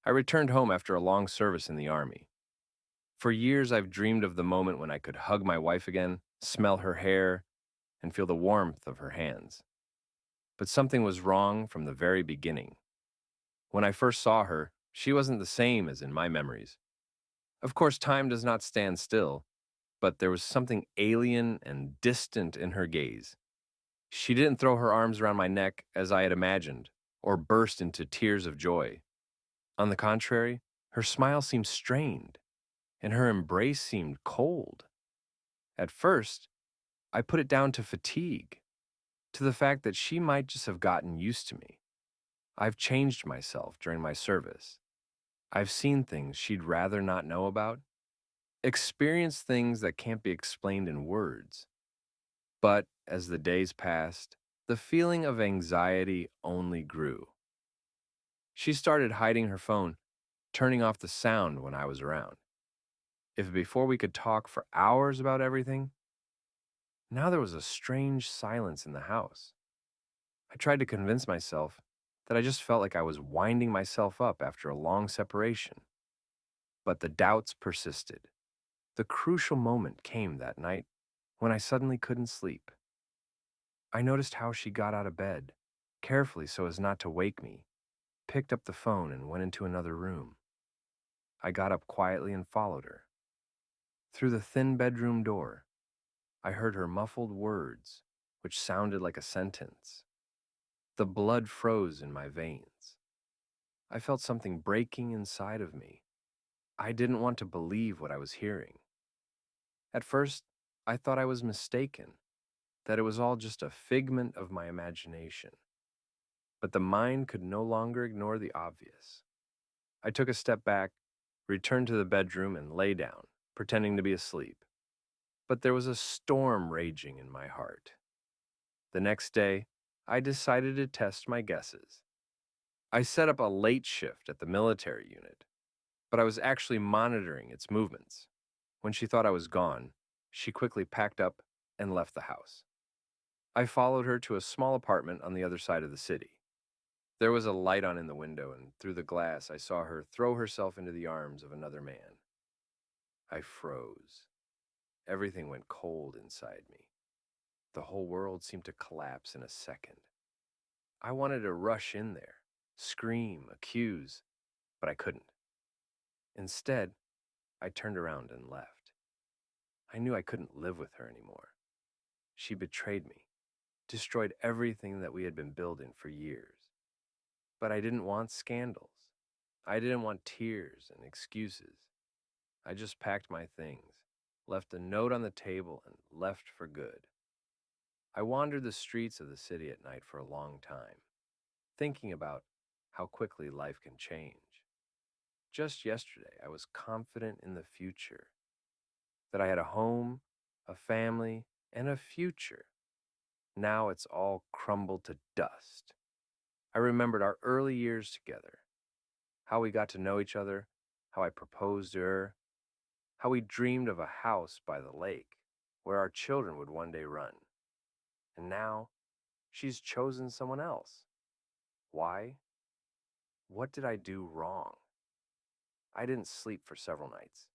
I returned home after a long service in the Army. For years, I've dreamed of the moment when I could hug my wife again, smell her hair, and feel the warmth of her hands. But something was wrong from the very beginning. When I first saw her, she wasn't the same as in my memories. Of course, time does not stand still, but there was something alien and distant in her gaze. She didn't throw her arms around my neck as I had imagined, or burst into tears of joy. On the contrary, her smile seemed strained, and her embrace seemed cold. At first, I put it down to fatigue, to the fact that she might just have gotten used to me. I've changed myself during my service. I've seen things she'd rather not know about, experienced things that can't be explained in words. But as the days passed, the feeling of anxiety only grew. She started hiding her phone, turning off the sound when I was around. If before we could talk for hours about everything, now there was a strange silence in the house. I tried to convince myself that I just felt like I was winding myself up after a long separation. But the doubts persisted. The crucial moment came that night when I suddenly couldn't sleep. I noticed how she got out of bed, carefully so as not to wake me, picked up the phone and went into another room. I got up quietly and followed her. Through the thin bedroom door, I heard her muffled words, which sounded like a sentence. The blood froze in my veins. I felt something breaking inside of me. I didn't want to believe what I was hearing. At first, I thought I was mistaken, that it was all just a figment of my imagination. But the mind could no longer ignore the obvious. I took a step back, returned to the bedroom, and lay down, pretending to be asleep. But there was a storm raging in my heart. The next day, I decided to test my guesses. I set up a late shift at the military unit, but I was actually monitoring its movements. When she thought I was gone, she quickly packed up and left the house. I followed her to a small apartment on the other side of the city. There was a light on in the window, and through the glass, I saw her throw herself into the arms of another man. I froze. Everything went cold inside me. The whole world seemed to collapse in a second. I wanted to rush in there, scream, accuse, but I couldn't. Instead, I turned around and left. I knew I couldn't live with her anymore. She betrayed me, destroyed everything that we had been building for years. But I didn't want scandals. I didn't want tears and excuses. I just packed my things, left a note on the table, and left for good. I wandered the streets of the city at night for a long time, thinking about how quickly life can change. Just yesterday, I was confident in the future, that I had a home, a family, and a future. Now it's all crumbled to dust. I remembered our early years together, how we got to know each other, how I proposed to her, how we dreamed of a house by the lake where our children would one day run. And now she's chosen someone else. Why? What did I do wrong? I didn't sleep for several nights,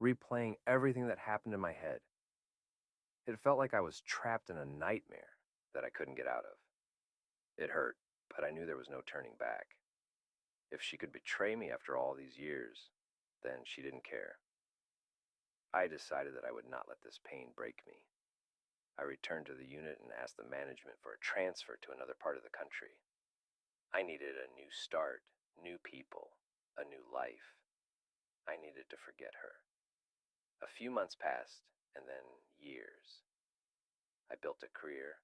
replaying everything that happened in my head. It felt like I was trapped in a nightmare that I couldn't get out of. It hurt, but I knew there was no turning back. If she could betray me after all these years, then she didn't care. I decided that I would not let this pain break me. I returned to the unit and asked the management for a transfer to another part of the country. I needed a new start, new people, a new life. I needed to forget her. A few months passed, and then years. I built a career,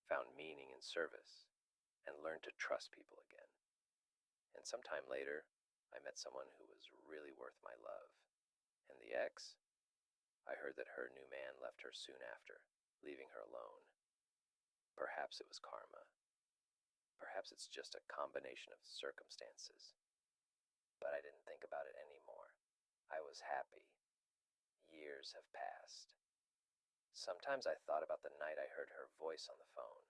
found meaning in service, and learned to trust people again. And sometime later, I met someone who was really worth my love. And the ex? I heard that her new man left her soon after, leaving her alone. Perhaps it was karma. Perhaps it's just a combination of circumstances. But I didn't think about it anymore. I was happy. Years have passed. Sometimes I thought about the night I heard her voice on the phone.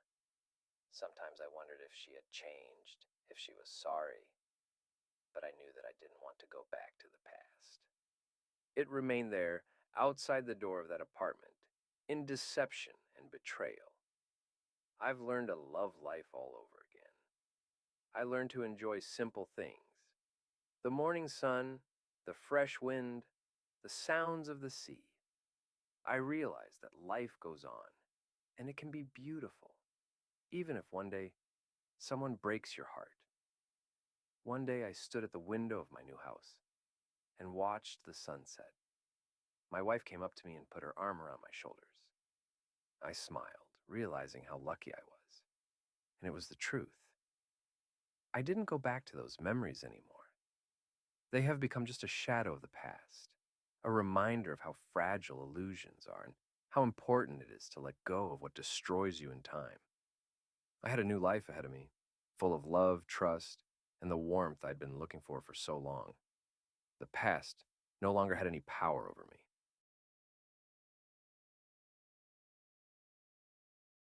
Sometimes I wondered if she had changed, if she was sorry. but I knew that I didn't want to go back to the past. It remained there, outside the door of that apartment, in deception and betrayal. I've learned to love life all over again. I learned to enjoy simple things: the morning sun, the fresh wind, the sounds of the sea. I realized that life goes on, and it can be beautiful, even if one day someone breaks your heart. One day I stood at the window of my new house and watched the sunset. My wife came up to me and put her arm around my shoulders. I smiled, realizing how lucky I was, and it was the truth. I didn't go back to those memories anymore. They have become just a shadow of the past, a reminder of how fragile illusions are and how important it is to let go of what destroys you in time. I had a new life ahead of me, full of love, trust, and the warmth I'd been looking for so long. The past no longer had any power over me.